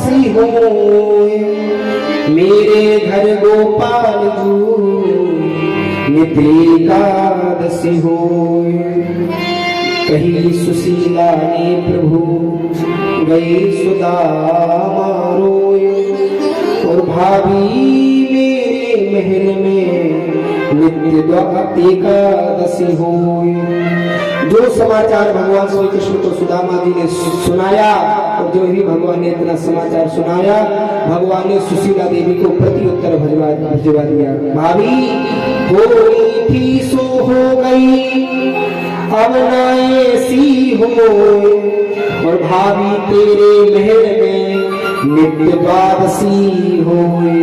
द्वादशी होए, मेरे घर गोपाल जू नित्य एकादशी होए। कही सुशीला ने प्रभु गई सुदामा रोए, और भाभी मेरे महल में नित्य एकादशी होए। जो समाचार भगवान श्री कृष्ण को सुदामा जी ने सुनाया, और जो ही भगवान ने इतना समाचार सुनाया, भगवान ने सुशीला देवी को प्रति उत्तर भिजवा दिया। भाभी होई थी सो हो गई, अब न ऐसी होए, और भाभी तेरे महल में नित्य द्वादशी होए।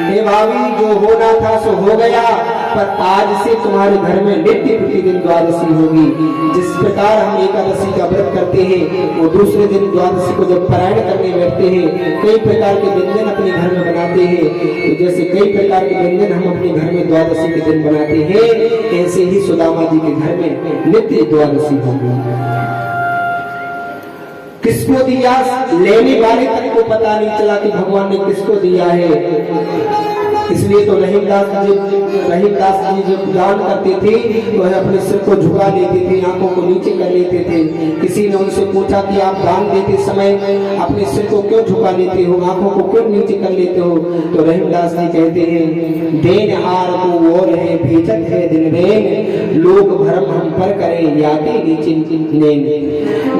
हे भाभी, जो होना था सो हो गया, पर आज से तुम्हारे घर में नित्य प्रतिदिन द्वादशी होगी। जिस प्रकार हम एकादशी का व्रत करते हैं, वो दूसरे दिन द्वादशी को जब पारायण करने बैठते हैं, कई प्रकार के व्यंजन अपने घर में बनाते हैं। तो जैसे कई प्रकार के व्यंजन हम अपने घर में द्वादशी के दिन बनाते हैं, ऐसे ही सुदामा जी के घर में नित्य द्वादशी होगी। किसको दिया, लेने वाले तक को पता नहीं चला कि भगवान ने किसको दिया है। इसलिए तो रहीमदास जी जब दान करते थे तो अपने सिर को झुका लेते थे, आंखों को नीचे कर लेते थे। किसी ने उनसे पूछा कि आप दान देते समय अपने सिर को क्यों झुका लेते हो, आंखों को क्यों नीचे कर लेते हो? तो रहीमदास जी कहते हैं, देनहार को और है भेजत है दिन रेन, लोग भरम हम पर करें याते नीचे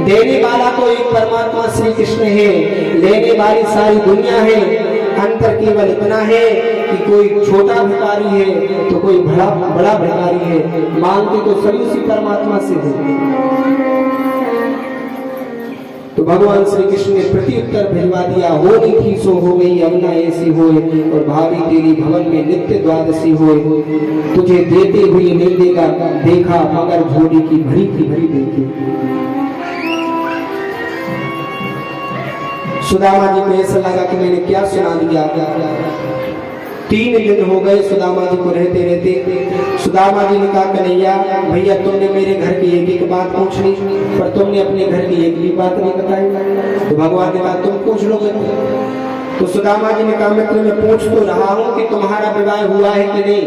देने वाला तो एक परमात्मा श्री कृष्ण है, लेने वाली सारी दुनिया है। अंतर केवल इतना है कि कोई छोटा भिखारी है तो कोई बड़ा भिखारी है, मांगते तो सभी उसी परमात्मा से है। तो भगवान श्री कृष्ण ने प्रति उत्तर भिजवा दिया, होनी थी सो हो गई, अब न ऐसी होए, और भाभी तेरी भवन में नित्य द्वादशी होए। तुझे देते हुए नहीं देगा देखा, मगर झोली की भरी देखी। सुदामा जी को ऐसा लगा कि मैंने क्या सुना दिया। 3 दिन हो गए सुदामा जी को रहते। सुदामा जी ने कहा, कन्हैया भैया, तुमने मेरे घर की एक बात पूछ ली, पर तुमने अपने घर की एक भी बात नहीं बताई। तो भगवान ने कहा, तुम पूछ लो। तो सुदामा जी ने कहा, मित्र मैं पूछ तो रहा हूँ कि तुम्हारा विवाह हुआ है कि नहीं।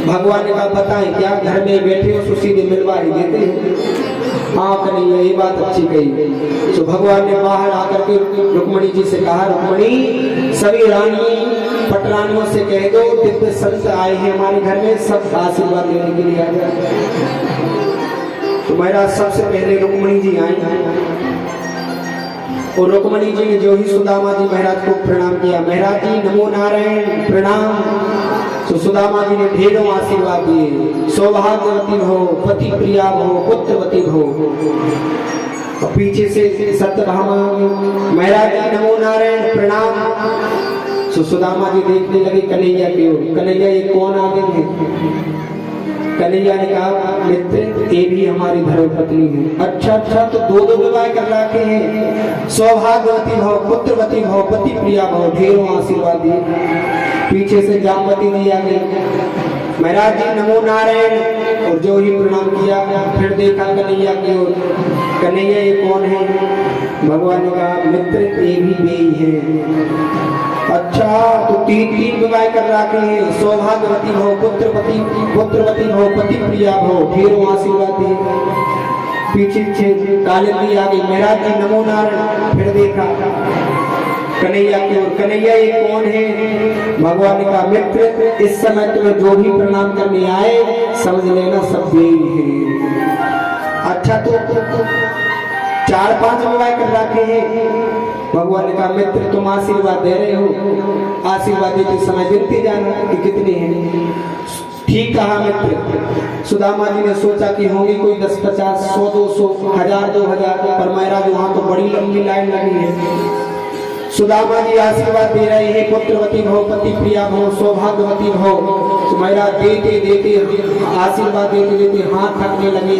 भगवान ने कहा, बताएं क्या, घर में बैठे हो तो सीधे मिलवा ही देते हो। हाँ कन्हैया, ये बात अच्छी कही। तो भगवान ने बाहर आकर के रुक्मणी जी से कहा, रुक्मणी सभी रानी पटरानियों से कह दो दिव्य संत आए हैं हमारे घर में, सब आशीर्वाद लेने के लिए आ जाए। तो महाराज सबसे पहले रुक्मणी जी आई, और रुक्मणी जी ने जो ही सुदामा जी महाराज को प्रणाम किया, महाराज जी नमो नारायण प्रणाम। तो सुदामा जी ने ढेरों आशीर्वाद दिए, सौभाग्यवती हो, पति प्रिया हो, पुत्रवती हो। और पीछे से सत्यभामा महाराज जी नमो नारायण प्रणाम। तो सुदामा जी देखने लगे कन्हैया की ओर, कन्हैया ये कौन आ गए हैं? कन्हैया ने कहा, मित्र ये भी हमारी धर्मपत्नी है। अच्छा, तो दो विवाह कर रखे हैं, सौभाग्यवती भव, पुत्रवती भव, पति प्रिया भव, ढेरों आशीर्वाद दिए। पीछे से जामवती जी आ गई, महाराज जी नमो नारायण। और जो ही प्रणाम किया, फिर देखा कन्हैया की ओर, कन्हैया ये कौन है? भगवान ने कहा, मित्र ये भी वे है। अच्छा, तो 3 विवाह कर रखे हैं, सौभाग्यवती भव, पुत्रवती भव, पति प्रिया भव, ढेरों आशीर्वाद दिए। पीछे कालिंदी आ गई, महाराज जी नमो नारायण। फिर देखा कन्हैया की ओर, कन्हैया ये कौन है? भगवान ने कहा, मित्र इस समय तुम्हें जो भी प्रणाम करने आए समझ लेना सब वे है। अच्छा, तो 4-5 विवाह कर रखे हैं। भगवान ने कहा, मित्र तुम आशीर्वाद दे रहे हो, आशीर्वाद देते समय गिनते जाना कि कितने हैं। ठीक कहा मित्र। सुदामा जी ने सोचा कि होंगे कोई 10, 50, 100, 200, 1000, 2000, पर महाराज वहां तो बड़ी लंबी लाइन लगी है। सुदामा जी आशीर्वाद दे रहे हैं, पुत्रवती भव, पति प्रिया भव, सौभाग्यवती भव। तो महाराज देते आशीर्वाद देते हाथ थकने लगे,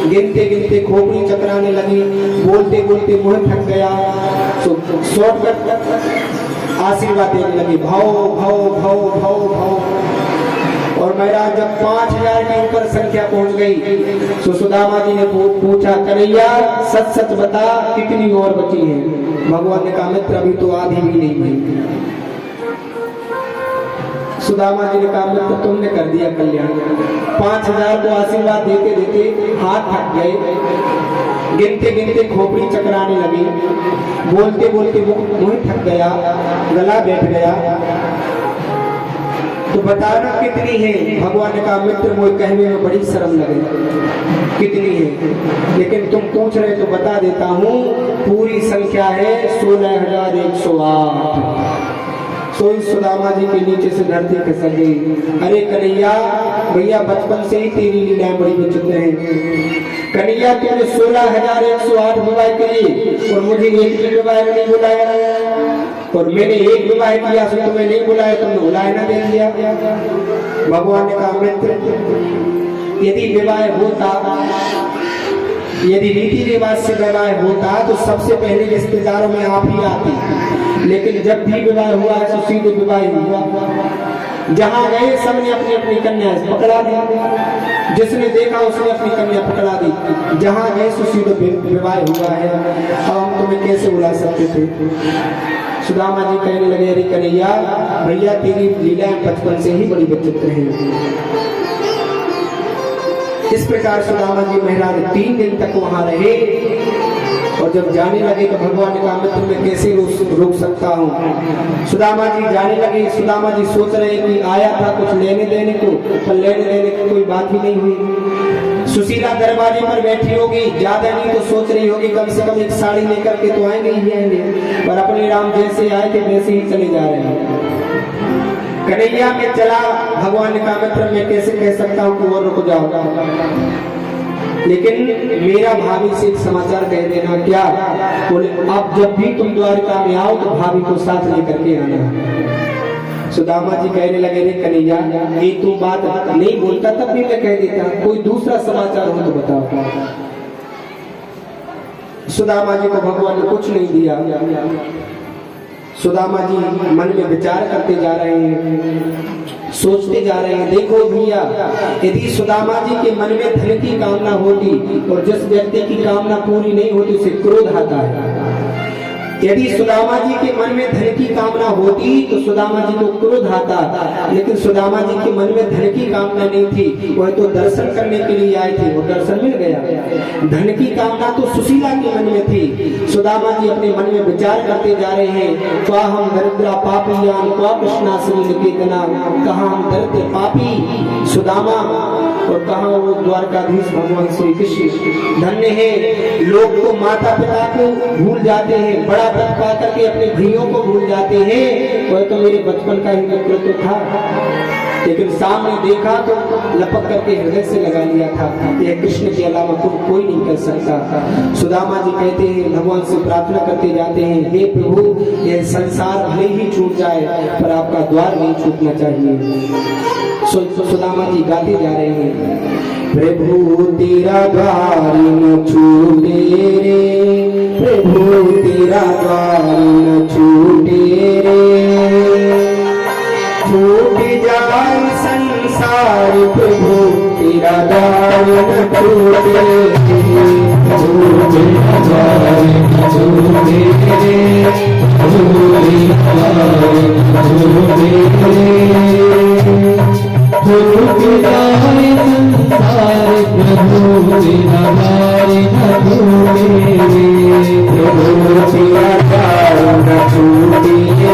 गिनते खोपड़ी चकराने लगी, बोलते मुंह थक गया। तो शॉर्टकट आशीर्वाद देने लगे, भव भव भव भव भव। और महाराज जब 5000 के ऊपर संख्या पहुंच गई तो सुदामा जी ने पूछा, कन्हैया सच बता कितनी और बची है? भगवान ने कहा मित्र अभी तो आधी भी नहीं हुई। सुदामा जी ने कहा मित्र तुमने कर दिया कल्याण। 5000 को आशीर्वाद देते देते हाथ थक गए, गिनते गिनते खोपड़ी चकराने लगी, बोलते बोलते मुंह थक गया, गला बैठ गया। तो बताना कितनी है? भगवान ने कहा मित्र मुझे कहने में बड़ी शर्म लगे कितनी है, लेकिन तुम पूछ रहे तो बता देता हूँ। पूरी संख्या है 16,108। सोई सुदामा जी के नीचे से धरती खसक गई। अरे कन्हैया भैया बचपन से ही तेरी लीलाएं बड़ी विचित्र हैं। कन्हैया तुमने 16,108 विवाह किए और मुझे एक भी विवाह नहीं बुलाया, और मैंने एक विवाह किया तो तुम्हें नहीं बुलाया, तुमने बुलाया ना दे दिया। भगवान ने कहा मित्र यदि विवाह होता, यदि रीति रिवाज से विवाह होता तो सबसे पहले रिश्तेदारों में आप ही आती, लेकिन जब भी विवाह हुआ है तो सीधे विवाह हुआ। जहां गए सबने अपनी अपनी कन्या पकड़ा दी, जिसने देखा उसने अपनी कन्या पकड़ा दी। जहां गए तो सीधे विवाह हुआ है। अब हम तुम्हें कैसे बुला सकते थे? सुदामा जी कहने लगे अरे कन्हैया भैया तेरी लीलाएं बचपन से ही बड़ी विचित्र हैं। इस प्रकार सुदामा जी महाराज 3 दिन तक वहां रहे, और जब जाने लगे तो भगवान ने कहा मैं तुम्हें कैसे रोक सकता हूँ। सुदामा जी जाने लगे। सुदामा जी सोच रहे कि आया था कुछ लेने देने को, पर लेने देने की कोई बात ही नहीं हुई। सुशीला दरवाजे पर बैठी होगी, ज्यादा नहीं तो सोच रही होगी कम से कम एक साड़ी लेकर के तो आएंगे ही आएंगे, पर अपने राम जैसे आए थे वैसे ही चले जा रहे हैं। कन्हैया में चला। भगवान ने कहा मित्र मैं कैसे कह सकता हूँ कि और रुक जाओ, लेकिन मेरा भाभी से एक समाचार कह देना। क्या? बोले आप जब भी तुम द्वारका में आओ तो भाभी को साथ लेकर के आना। सुदामा जी कहने लगे रे कन्हैया ये तू बात नहीं बोलता तब भी मैं कह देता, कोई दूसरा समाचार हो तो बताओ। सुदामा जी को भगवान ने कुछ नहीं दिया। सुदामा जी मन में विचार करते जा रहे हैं, सोचते जा रहे हैं। देखो भैया यदि सुदामा जी के मन में धन की कामना होती और जिस व्यक्ति की कामना पूरी नहीं होती उसे क्रोध आता है। यदि सुदामा जी के मन में धन की कामना होती तो सुदामा जी को क्रोध आता, लेकिन सुदामा जी के मन में धन की कामना नहीं थी, वह तो दर्शन करने के लिए आए थे, वो दर्शन मिल गया। धन की कामना तो सुशीला के मन में थी। सुदामा जी अपने मन में विचार करते जा रहे हैं, क्या हम दरिद्रा पापीयान क्या कृष्णाश्री निकेतना, कहा हम दरिद्र पापी सुदामा और कहा वो द्वारकाधीश भगवान श्री कृष्ण। धन्य है लोग तो माता पिता को भूल जाते हैं, बड़ा पद पा करके अपने भाइयों को भूल जाते हैं। वह तो मेरे बचपन का ही मित्र तो था, लेकिन सामने देखा तो लपक करके हृदय से लगा लिया था। यह कृष्ण के अलावा कोई नहीं कर सकता। सुदामा जी कहते हैं भगवान से प्रार्थना करते जाते हैं, हे प्रभु यह संसार भले ही छूट जाए पर आपका द्वार नहीं छूटना चाहिए। सुदामा जी गाते जा रहे हैं, प्रभु तेरा द्वार न छूटे रे, प्रभु तेरा द्वार न छूटे रे, छूट जाए संसार प्रभु तेरा द्वार न छूटे रे, प्रभु तेरा द्वार न छूटे रे, प्रभु तेरा द्वार न छूटे रे, छूट जाए संसार प्रभु तेरा द्वार न छूटे रे, प्रभु तेरा द्वार न छूटे रे,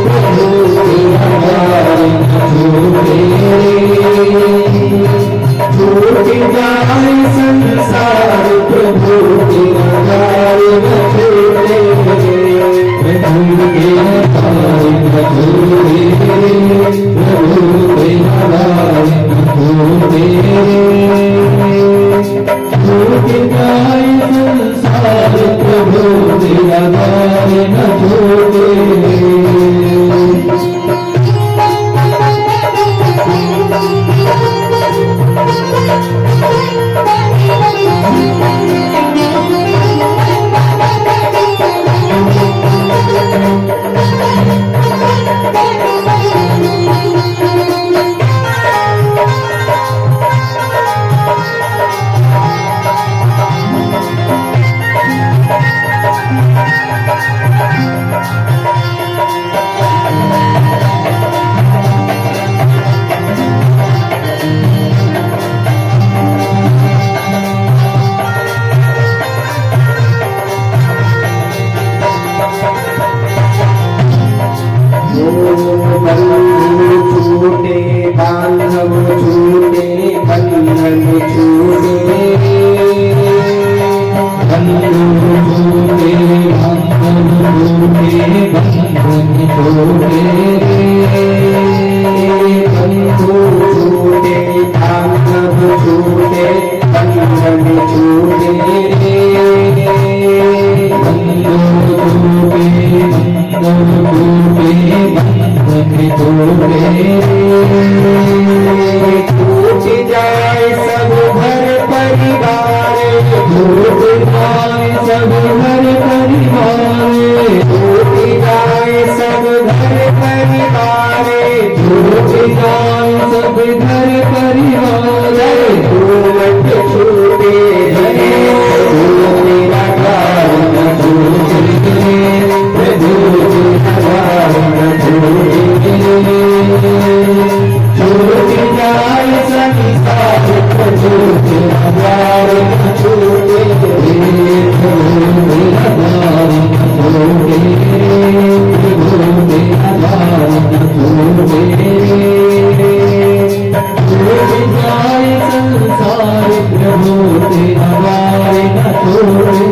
प्रभु तेरा द्वार न छूटे रे, छूट जाए संसार प्रभु तेरा द्वार न छूटे रे, प्रभु तेरा द्वार न छूटे रे, प्रभु तेरा द्वार न छूटे रे, छूट जाए संसार प्रभु तेरा द्वार न छूटे रे। बंधु छूटे बांधव छूटे बंधन छूटे बंधु छूटे बांधव छूटे बंधन छूटे बंधु छूटे बांधव छूटे बंधन छूटे बंधु छूटे बंधव छूटे बंधन छूटे छूट जाए सब घर परिवार छूट जाए सब घर परिवार छूट जाए सब घर परिवार छूट जाए सब घर परिवार घूमट छूटे मेरा कारण छूटे प्रभु कारण छूटे छूट जाए संसार छूट हमार छूटे संसार प्रभु हमारे न छोड़े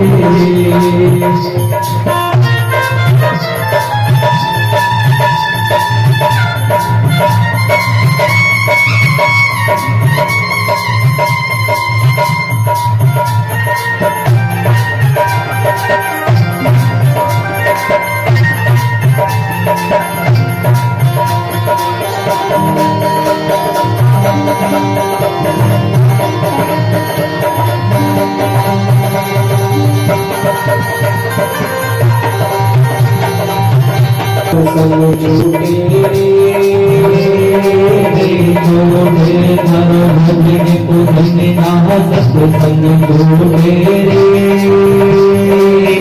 संग छूटे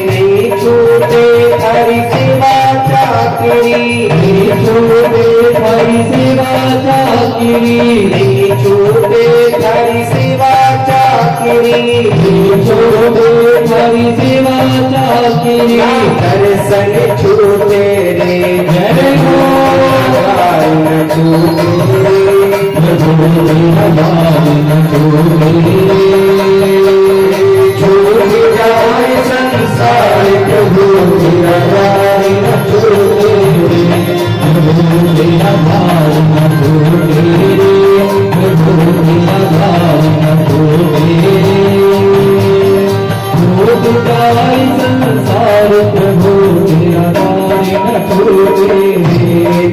नहीं छूटे हरि सेवा चाकरी छूटे हरि सेवा चाकरी नहीं छूटे हरि सेवा चाकरी छूटे हरि सेवा चाकरी दर्शन छूटे रे जय हो नारायण छूटे छूट जाए संसार प्रभु नारायण छूटे संसार प्रभु तेरा न छूटे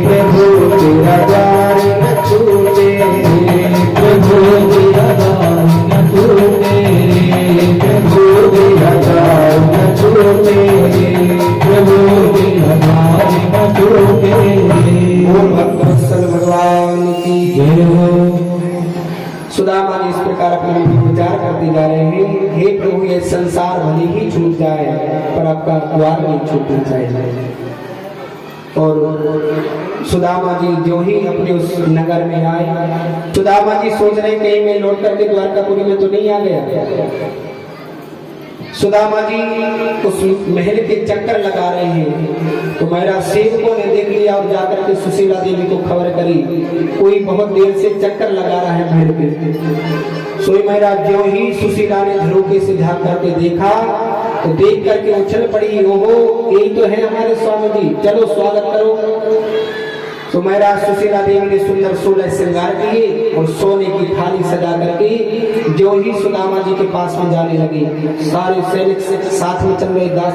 प्रभु तेरा द्वार न छूटे प्रभु तेरा न छूटे प्रभु तेरा द्वार न छूटे प्रभु तेरा न छूटे ओम भक्तवत्सल भगवान की जय हो। सुदामा जी इस प्रकार अपने मन में विचार करते जा रहे हैं, हे प्रभु ये संसार भले ही छूट जाए पर आपका द्वार नहीं छूटना चाहिए। और सुदामा जी जो ही अपने उस नगर में आए, सुदामा जी सोच रहे कहीं मैं लौट करके द्वारकापुरी में तो नहीं आ गया। सुदामा जी उस महल के चक्कर लगा रहे हैं तो महाराज सेवकों ने देख लिया और जाकर के सुशीला देवी को खबर करी, कोई बहुत देर से चक्कर लगा रहा है महल पे। सोई महाराज जो ही सुशीला ने झरोके से झांक करके देखा तो देख करके उछल पड़ी, ओहो यही तो है हमारे स्वामी जी, चलो स्वागत करो। तो महाराज सुशीला देवी ने सुंदर 16 श्रृंगार किए और सोने की थाली सजा करके जो ही सुदामा जी के पास में जाने लगे, सारे सैनिक साथ में चल रहे दास